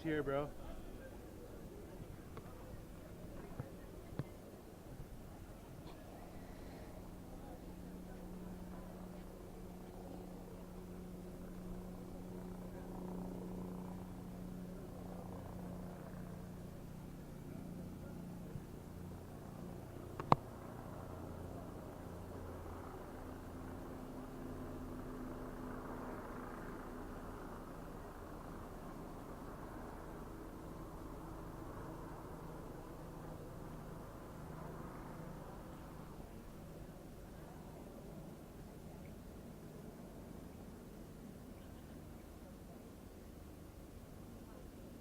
He's here, bro.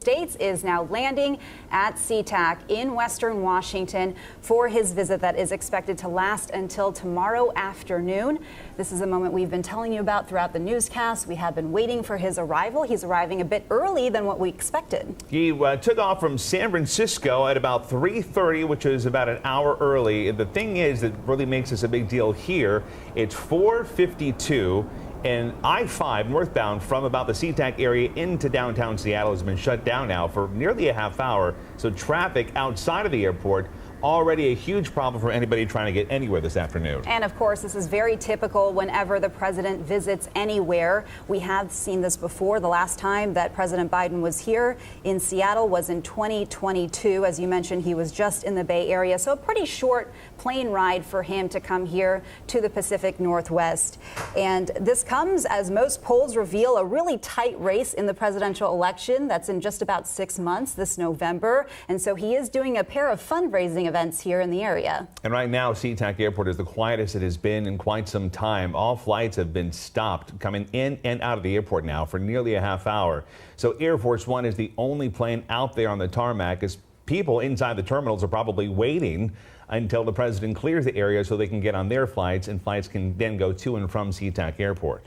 States is now landing at SeaTac in Western Washington for his visit that is expected to last until tomorrow afternoon. This is a moment we've been telling you about throughout the newscast. We have been waiting for his arrival. He's arriving a bit early than what we expected. He took off from San Francisco at about 3:30, which is about an hour early. The thing is that really makes this a big deal here. It's 4:52. And I-5 northbound from about the SeaTac area into downtown Seattle has been shut down now for nearly a half hour. So traffic outside of the airport already a huge problem for anybody trying to get anywhere this afternoon. And of course, this is very typical whenever the president visits anywhere. We have seen this before. The last time that President Biden was here in Seattle was in 2022. As you mentioned, he was just in the Bay Area. So a pretty short plane ride for him to come here to the Pacific Northwest. And this comes as most polls reveal a really tight race in the presidential election that's in just about 6 months this November. And so he is doing a pair of fundraising events here in the area. And right now, SeaTac Airport is the quietest it has been in quite some time. All flights have been stopped coming in and out of the airport now for nearly a half hour. So Air Force One is the only plane out there on the tarmac as people inside the terminals are probably waiting until the president clears the area so they can get on their flights and flights can then go to and from SeaTac Airport.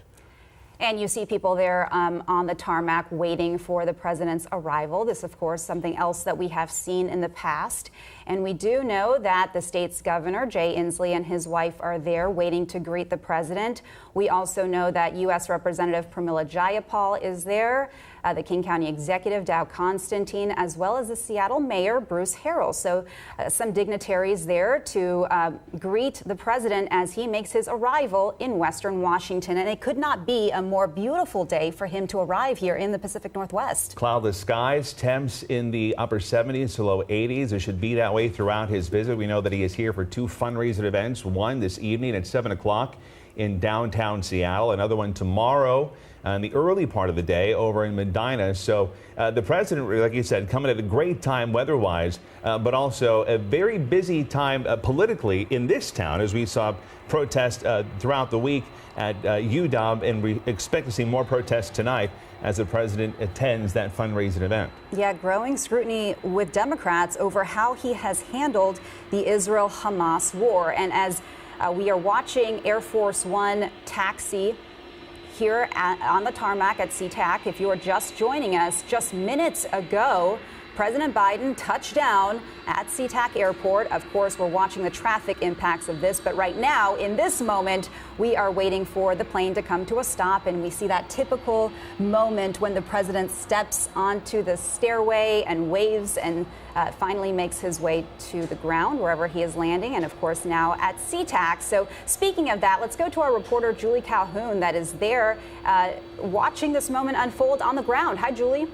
And you see people there on the tarmac waiting for the president's arrival. This, of course, something else that we have seen in the past. And we do know that the state's governor, Jay Inslee, and his wife are there waiting to greet the president. We also know that U.S. Representative Pramila Jayapal is there, the King County Executive, Dow Constantine, as well as the Seattle Mayor, Bruce Harrell. So some dignitaries there to greet the president as he makes his arrival in Western Washington. And it could not be a more beautiful day for him to arrive here in the Pacific Northwest. Cloudless skies, temps in the upper 70s to low 80s. It should be that way throughout his visit. We know that he is here for two fundraiser events, one this evening at 7 o'clock in downtown Seattle, another one tomorrow in the early part of the day over in Medina. So the president, like you said, coming at a great time weather-wise, but also a very busy time politically in this town as we saw protests throughout the week at UW, and we expect to see more protests tonight as the president attends that fundraising event. Yeah, growing scrutiny with Democrats over how he has handled the Israel-Hamas war. And as we are watching Air Force One taxi here on the tarmac at SeaTac, if you are just joining us, just minutes ago, President Biden touched down at SeaTac Airport. Of course, we're watching the traffic impacts of this, but right now, in this moment, we are waiting for the plane to come to a stop, and we see that typical moment when the president steps onto the stairway and waves and finally makes his way to the ground, wherever he is landing, and of course now at SeaTac. So speaking of that, let's go to our reporter, Julie Calhoun, that is there watching this moment unfold on the ground. Hi, Julie.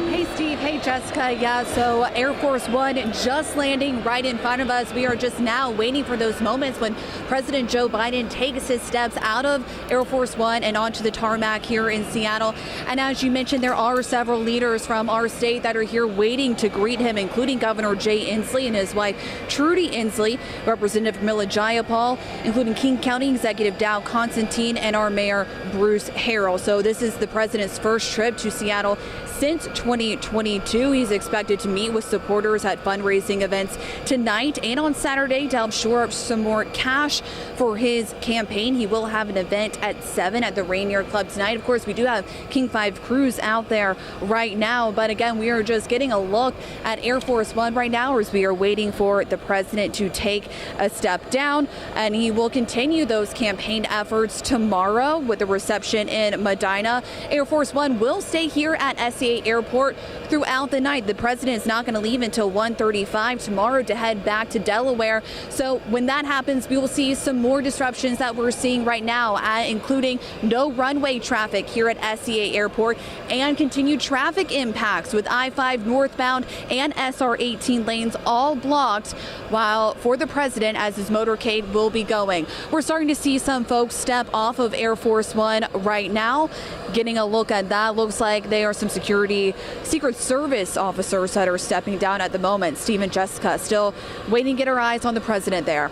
Hey, Steve. Hey, Jessica. Yeah, so Air Force One just landing right in front of us. We are just now waiting for those moments when President Joe Biden takes his steps out of Air Force One and onto the tarmac here in Seattle. And as you mentioned, there are several leaders from our state that are here waiting to greet him, including Governor Jay Inslee and his wife, Trudy Inslee, Representative Pramila Jayapal, including King County Executive Dow Constantine, and our Mayor, Bruce Harrell. So this is the president's first trip to Seattle since 2022. He's expected to meet with supporters at fundraising events tonight and on Saturday to help shore up some more cash for his campaign. He will have an event at 7 at the Rainier Club tonight. Of course, we do have King 5 crews out there right now, but again, we are just getting a look at Air Force One right now as we are waiting for the president to take a step down, and he will continue those campaign efforts tomorrow with the reception in Medina. Air Force One will stay here at SCA Airport throughout the night. The president is not going to leave until 1:35 tomorrow to head back to Delaware. So when that happens, we will see some more disruptions that we're seeing right now, including no runway traffic here at SCA Airport and continued traffic impacts with I-5 northbound and SR-18 lanes all blocked while for the president as his motorcade will be going. We're starting to see some folks step off of Air Force One right now. Getting a look at that, looks like they are some Secret Service officers that are stepping down at the moment. Steve and Jessica still waiting to get our eyes on the president there.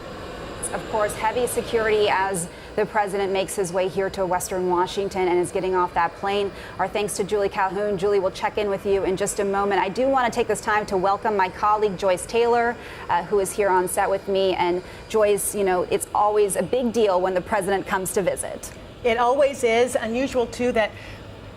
Of course, heavy security as the president makes his way here to Western Washington and is getting off that plane. Our thanks to Julie Calhoun. Julie, we'll check in with you in just a moment. I do want to take this time to welcome my colleague Joyce Taylor, who is here on set with me. And Joyce, you know, it's always a big deal when the president comes to visit. It always is. Unusual, too, that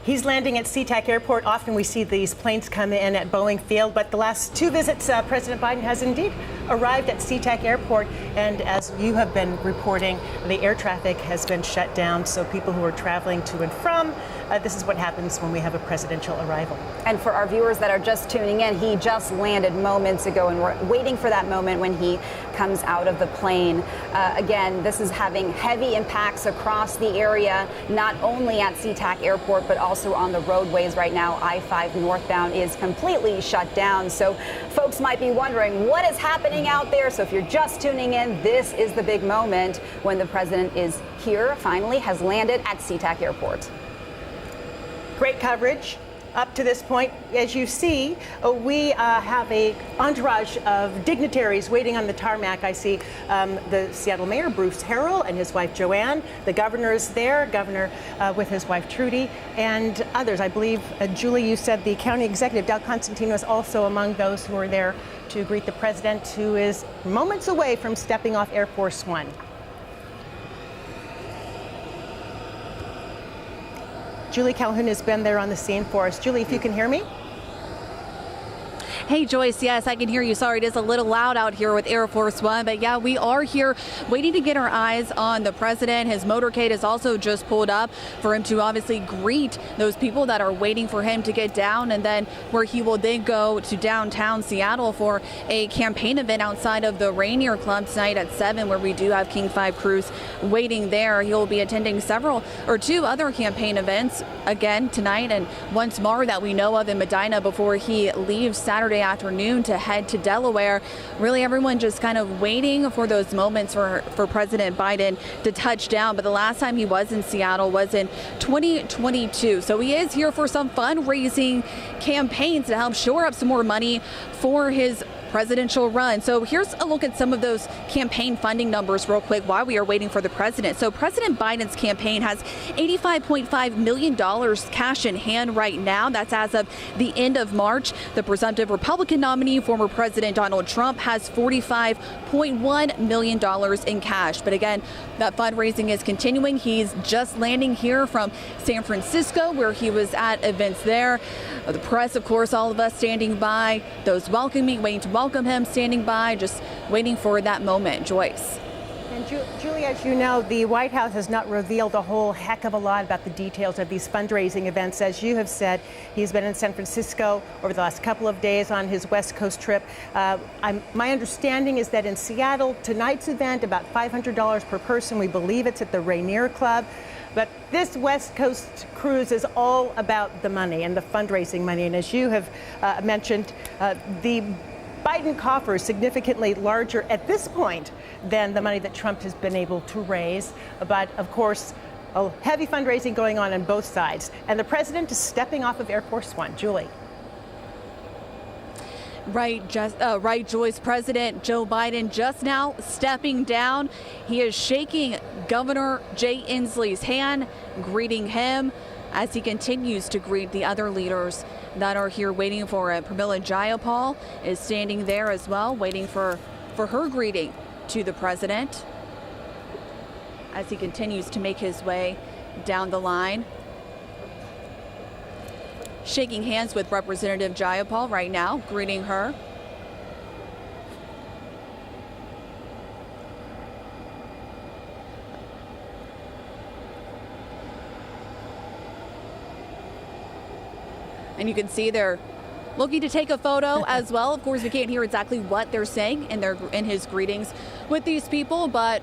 he's landing at SeaTac Airport. Often we see these planes come in at Boeing Field, but the last two visits, President Biden has indeed arrived at SeaTac Airport. And as you have been reporting, the air traffic has been shut down. So people who are traveling to and from, this is what happens when we have a presidential arrival. And for our viewers that are just tuning in, he just landed moments ago, and we're waiting for that moment when he comes out of the plane. Again, this is having heavy impacts across the area, not only at SeaTac Airport, but also on the roadways right now. I-5 northbound is completely shut down. So folks might be wondering what is happening out there. So if you're just tuning in, this is the big moment when the president is here, finally has landed at SeaTac Airport. Great coverage up to this point. As you see, we have a entourage of dignitaries waiting on the tarmac. I see the Seattle Mayor, Bruce Harrell, and his wife, Joanne. The governor is there, governor with his wife, Trudy, and others. I believe, Julie, you said the county executive, Doug Constantino, is also among those who are there to greet the president, who is moments away from stepping off Air Force One. Julie Calhoun has been there on the scene for us. Julie, if you can hear me. Hey, Joyce. Yes, I can hear you. Sorry, it is a little loud out here with Air Force One. But yeah, we are here waiting to get our eyes on the president. His motorcade is also just pulled up for him to obviously greet those people that are waiting for him to get down. And then where he will then go to downtown Seattle for a campaign event outside of the Rainier Club tonight at 7, where we do have King 5 crews waiting there. He'll be attending two other campaign events again tonight and once more that we know of in Medina before he leaves Saturday afternoon to head to Delaware. Really, everyone just kind of waiting for those moments for President Biden to touch down. But the last time he was in Seattle was in 2022. So he is here for some fundraising campaigns to help shore up some more money for his presidential run. So here's a look at some of those campaign funding numbers real quick while we are waiting for the president. So President Biden's campaign has $85.5 million cash in hand right now. That's as of the end of March. The presumptive Republican nominee, former President Donald Trump, has $45.1 million in cash. But again, that fundraising is continuing. He's just landing here from San Francisco, where he was at events there. The press, of course, all of us standing by, those welcoming, waiting to welcome him, standing by, just waiting for that moment. Joyce. And Julie, as you know, the White House has not revealed a whole heck of a lot about the details of these fundraising events. As you have said, he's been in San Francisco over the last couple of days on his West Coast trip. My understanding is that in Seattle, tonight's event, about $500 per person. We believe it's at the Rainier Club. But this West Coast cruise is all about the money and the fundraising money. And as you have mentioned, the Biden coffer is significantly larger at this point than the money that Trump has been able to raise. But of course, a heavy fundraising going on both sides. And the president is stepping off of Air Force One. Julie. Right, Joyce. President Joe Biden just now stepping down. He is shaking Governor Jay Inslee's hand, greeting him as he continues to greet the other leaders that are here waiting for it. Pramila Jayapal is standing there as well, waiting for her greeting to the president as he continues to make his way down the line. Shaking hands with Representative Jayapal right now, greeting her. And you can see they're looking to take a photo as well. Of course, we can't hear exactly what they're saying in his greetings with these people, but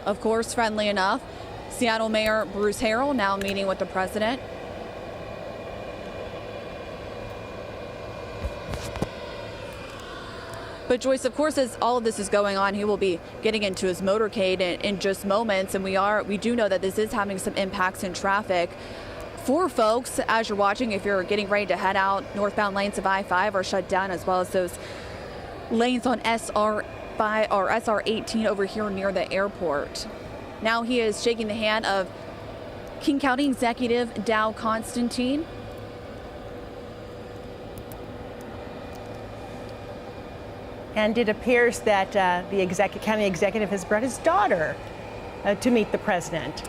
of course, friendly enough. Seattle Mayor Bruce Harrell now meeting with the president. But Joyce, of course, as all of this is going on, he will be getting into his motorcade in just moments, and we do know that this is having some impacts in traffic. For folks, as you're watching, if you're getting ready to head out, northbound lanes of I-5 are shut down, as well as those lanes on SR5 or SR18 over here near the airport. Now he is shaking the hand of King County Executive Dow Constantine. And it appears that the county executive has brought his daughter to meet the president.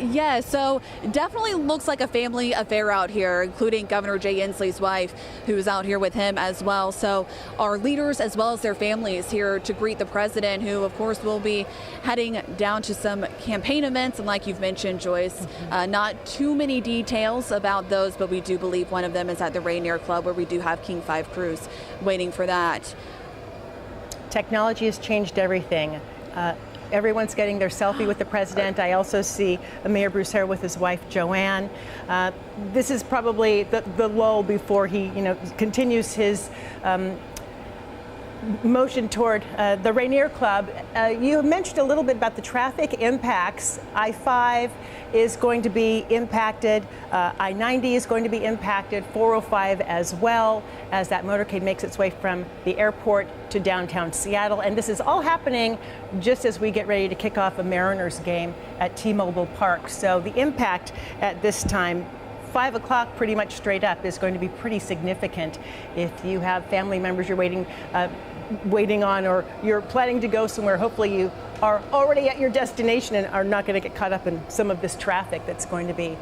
Yeah, so definitely looks like a family affair out here, including Governor Jay Inslee's wife, who's out here with him as well. So our leaders, as well as their families, here to greet the president, who, of course, will be heading down to some campaign events. And like you've mentioned, Joyce, not too many details about those, but we do believe one of them is at the Rainier Club, where we do have King 5 crews waiting for that. Technology has changed everything. Everyone's getting their selfie with the president. I also see Mayor Bruce Harrell with his wife, Joanne. This is probably the lull before he, continues his motion toward the Rainier Club. You mentioned a little bit about the traffic impacts. I-5 is going to be impacted. I-90 is going to be impacted. 405 as well, as that motorcade makes its way from the airport to downtown Seattle. And this is all happening just as we get ready to kick off a Mariners game at T-Mobile Park. So the impact at this time, 5 o'clock pretty much straight up, is going to be pretty significant. If you have family members you're waiting on, or you're planning to go somewhere, hopefully you are already at your destination and are not going to get caught up in some of this traffic that's going to be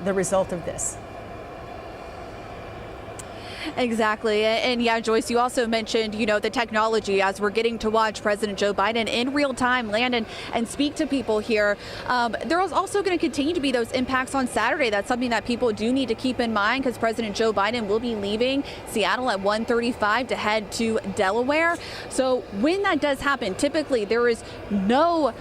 the result of this. Exactly. And yeah, Joyce, you also mentioned, the technology as we're getting to watch President Joe Biden in real time land and speak to people here. There is also going to continue to be those impacts on Saturday. That's something that people do need to keep in mind, because President Joe Biden will be leaving Seattle at 1:35 to head to Delaware. So when that does happen, typically there is no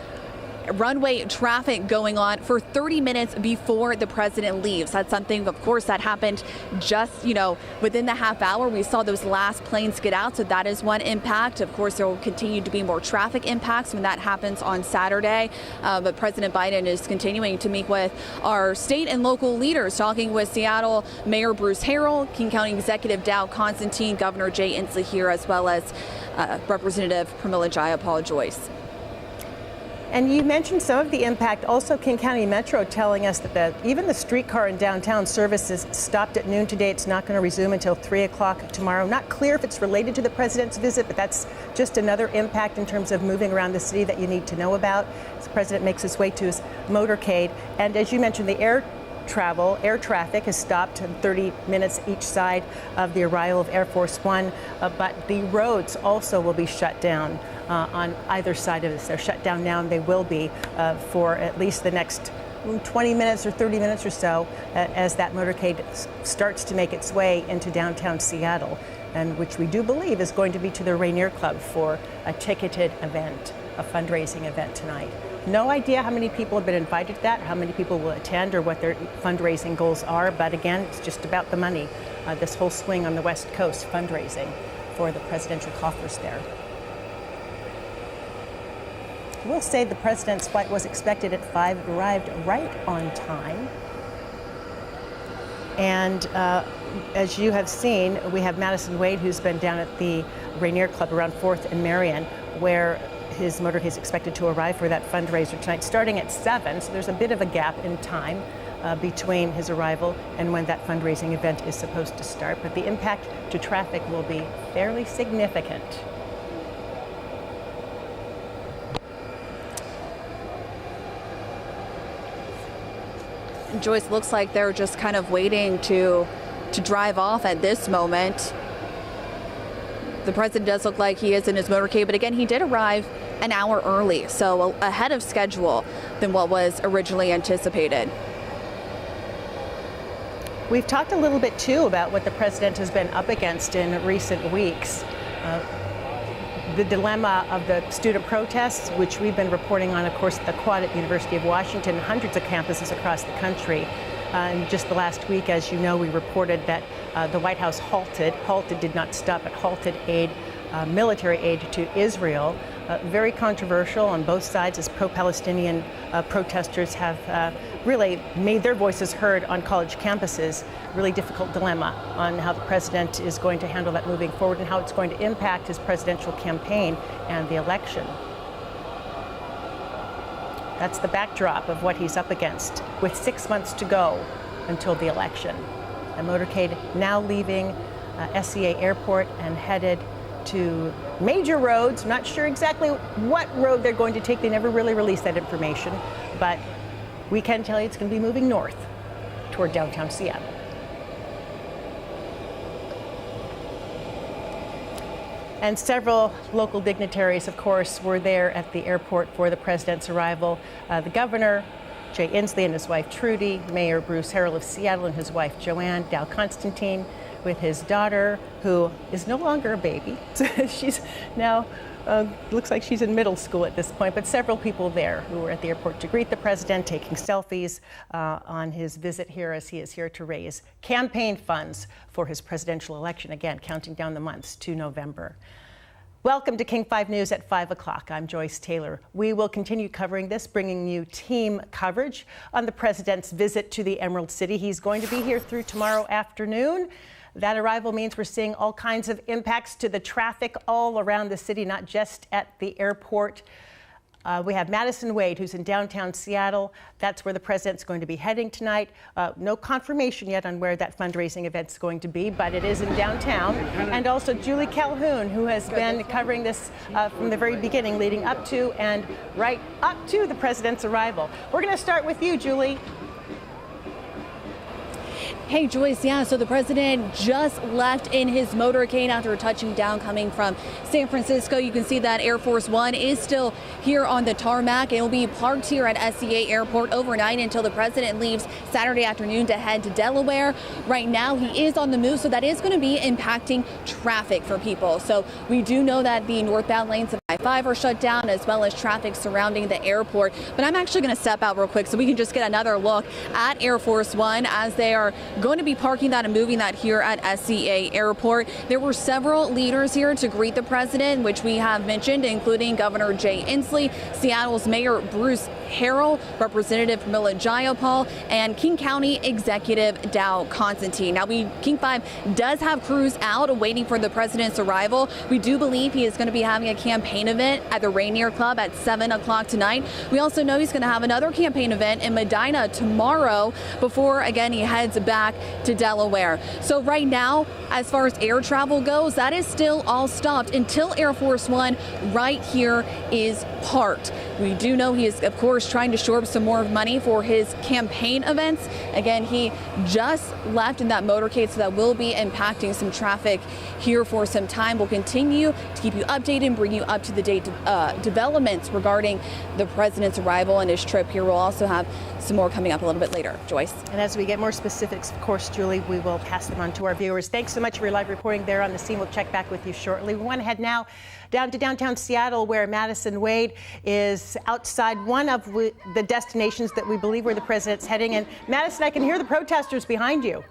runway traffic going on for 30 minutes before the president leaves. That's something, of course, that happened just, within the half hour. We saw those last planes get out. So that is one impact. Of course, there will continue to be more traffic impacts when that happens on Saturday. But President Biden is continuing to meet with our state and local leaders, talking with Seattle Mayor Bruce Harrell, King County Executive Dow Constantine, Governor Jay Inslee here, as well as Representative Pramila Jayapal. Joyce. And you mentioned some of the impact. Also, King County Metro telling us that even the streetcar in downtown services stopped at noon today. It's not going to resume until 3 o'clock tomorrow. Not clear if it's related to the president's visit, but that's just another impact in terms of moving around the city that you need to know about as the president makes his way to his motorcade. And as you mentioned, the air traffic has stopped 30 minutes each side of the arrival of Air Force One, but the roads also will be shut down on either side of this. They're shut down now, and they will be for at least the next 20 minutes or 30 minutes or so as that motorcade starts to make its way into downtown Seattle, and which we do believe is going to be to the Rainier Club for a ticketed event, a fundraising event tonight. No idea how many people have been invited to that, how many people will attend, or what their fundraising goals are. But again, it's just about the money. This whole swing on the West Coast fundraising for the presidential coffers there. We'll say the president's flight was expected at 5. It arrived right on time. And as you have seen, we have Madison Wade, who's been down at the Rainier Club around 4th and Marion, where his motorcade is expected to arrive for that fundraiser tonight, starting at 7. So there's a bit of a gap in time. between his arrival and when that fundraising event is supposed to start. But the impact to traffic will be fairly significant. Joyce, looks like they're just kind of waiting to drive off at this moment. The president does look like he is in his motorcade, but again, he did arrive an hour early, so ahead of schedule than what was originally anticipated. We've talked a little bit too about what the president has been up against in recent weeks. The dilemma of the student protests, which we've been reporting on, of course, at the Quad at the University of Washington, hundreds of campuses across the country. And just the last week, as you know, we reported that the White House halted, did not stop, but halted military aid to Israel. Very controversial on both sides, as pro-Palestinian protesters have really made their voices heard on college campuses. Really difficult dilemma on how the president is going to handle that moving forward and how it's going to impact his presidential campaign and the election. That's the backdrop of what he's up against, with 6 months to go until the election. The motorcade now leaving SCA Airport and headed to major roads. Not sure exactly what road they're going to take. They never really released that information, but we can tell you it's going to be moving north toward downtown Seattle. And several local dignitaries, of course, were there at the airport for the president's arrival. The governor, Jay Inslee, and his wife Trudy, Mayor Bruce Harrell of Seattle and his wife Joanne, Dow Constantine, with his daughter, who is no longer a baby. She's now, looks like she's in middle school at this point, but several people there who were at the airport to greet the president, taking selfies on his visit here as he is here to raise campaign funds for his presidential election. Again, counting down the months to November. Welcome to King 5 News at 5 o'clock. I'm Joyce Taylor. We will continue covering this, bringing you team coverage on the president's visit to the Emerald City. He's going to be here through tomorrow afternoon. That arrival means we're seeing all kinds of impacts to the traffic all around the city, not just at the airport. We have Madison Wade, who's in downtown Seattle. That's where the president's going to be heading tonight. No confirmation yet on where that fundraising event's going to be, but it is in downtown. And also Julie Calhoun, who has been covering this from the very beginning, leading up to and right up to the president's arrival. We're going to start with you, Julie. Hey, Joyce, yeah, so the president just left in his motorcade after touching down coming from San Francisco. You can see that Air Force One is still here on the tarmac. It will be parked here at SCA Airport overnight until the president leaves Saturday afternoon to head to Delaware. Right now, he is on the move, so that is going to be impacting traffic for people. So we do know that the northbound lanes of I-5 are shut down, as well as traffic surrounding the airport. But I'm actually going to step out real quick so we can just get another look at Air Force One as they are going to be parking that and moving that here at SCA Airport. There were several leaders here to greet the president, which we have mentioned, including Governor Jay Inslee, Seattle's Mayor Bruce Harrell, Representative Pramila Jayapal, and King County Executive Dow Constantine. Now, King 5 does have crews out waiting for the president's arrival. We do believe he is going to be having a campaign event at the Rainier Club at 7 o'clock tonight. We also know he's going to have another campaign event in Medina tomorrow before, again, he heads back to Delaware. So right now, as far as air travel goes, that is still all stopped until Air Force One right here is parked. We do know he is, of course, trying to shore up some more money for his campaign events. Again, he just left in that motorcade, so that will be impacting some traffic here for some time. We'll continue to keep you updated and bring you up to the date developments regarding the president's arrival and his trip here. We'll also have some more coming up a little bit later. Joyce. And as we get more specifics, of course, Julie, we will pass them on to our viewers. Thanks so much for your live reporting there on the scene. We'll check back with you shortly. We want to head now down to downtown Seattle, where Madison Wade is outside one of the destinations that we believe where the president's heading. And Madison, I can hear the protesters behind you.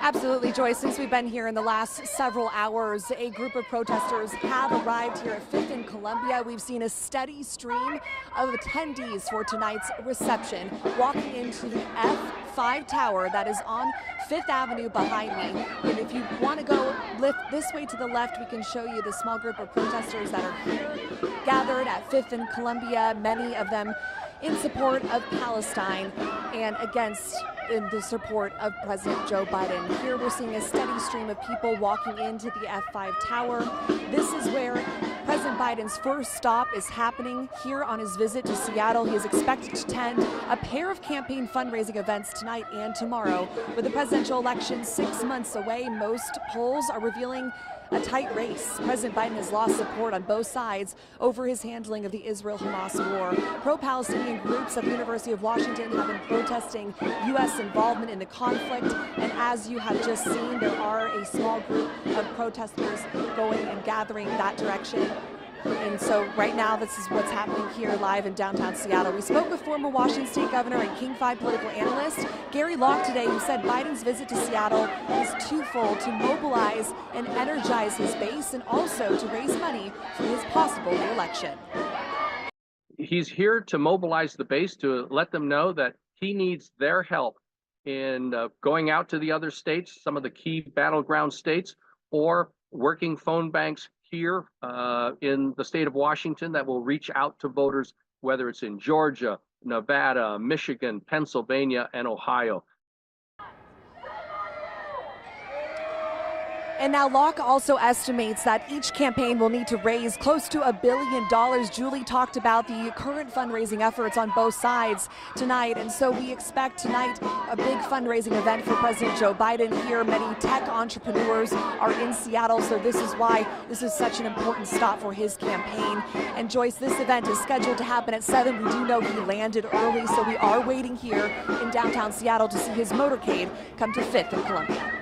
Absolutely, Joyce. Since we've been here in the last several hours, a group of protesters have arrived here at 5th and Columbia. We've seen a steady stream of attendees for tonight's reception walking into the F5 tower that is on 5th Avenue behind me. And if you want to go this way to the left, we can show you the small group of protesters that are here gathered at 5th and Columbia, many of them in support of Palestine and against in the support of President Joe Biden. Here we're seeing a steady stream of people walking into the F5 Tower. This is where President Biden's first stop is happening here on his visit to Seattle. He is expected to attend a pair of campaign fundraising events tonight and tomorrow. With the presidential election 6 months away, most polls are revealing a tight race. President Biden has lost support on both sides over his handling of the Israel-Hamas war. Pro-Palestinian groups at the University of Washington have been protesting U.S. involvement in the conflict. And as you have just seen, there are a small group of protesters going and gathering that direction. And so right now, this is what's happening here live in downtown Seattle. We spoke with former Washington State Governor and King 5 political analyst Gary Locke today, who said Biden's visit to Seattle is twofold: to mobilize and energize his base and also to raise money for his possible re-election. He's here to mobilize the base, to let them know that he needs their help in going out to the other states, some of the key battleground states, or working phone banks here in the state of Washington that will reach out to voters, whether it's in Georgia, Nevada, Michigan, Pennsylvania, and Ohio. And now Locke also estimates that each campaign will need to raise close to $1 billion. Julie talked about the current fundraising efforts on both sides tonight. And so we expect tonight a big fundraising event for President Joe Biden here. Many tech entrepreneurs are in Seattle, so this is why this is such an important stop for his campaign. And Joyce, this event is scheduled to happen at 7. We do know he landed early, so we are waiting here in downtown Seattle to see his motorcade come to 5th and Columbia.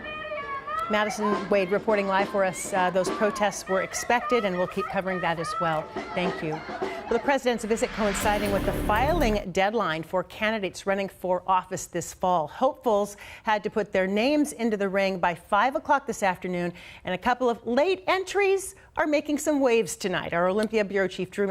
Madison Wade reporting live for us. Those protests were expected, and we'll keep covering that as well. Thank you. Well, the president's visit coinciding with the filing deadline for candidates running for office this fall. Hopefuls had to put their names into the ring by 5 o'clock this afternoon, and a couple of late entries are making some waves tonight. Our Olympia Bureau Chief Drew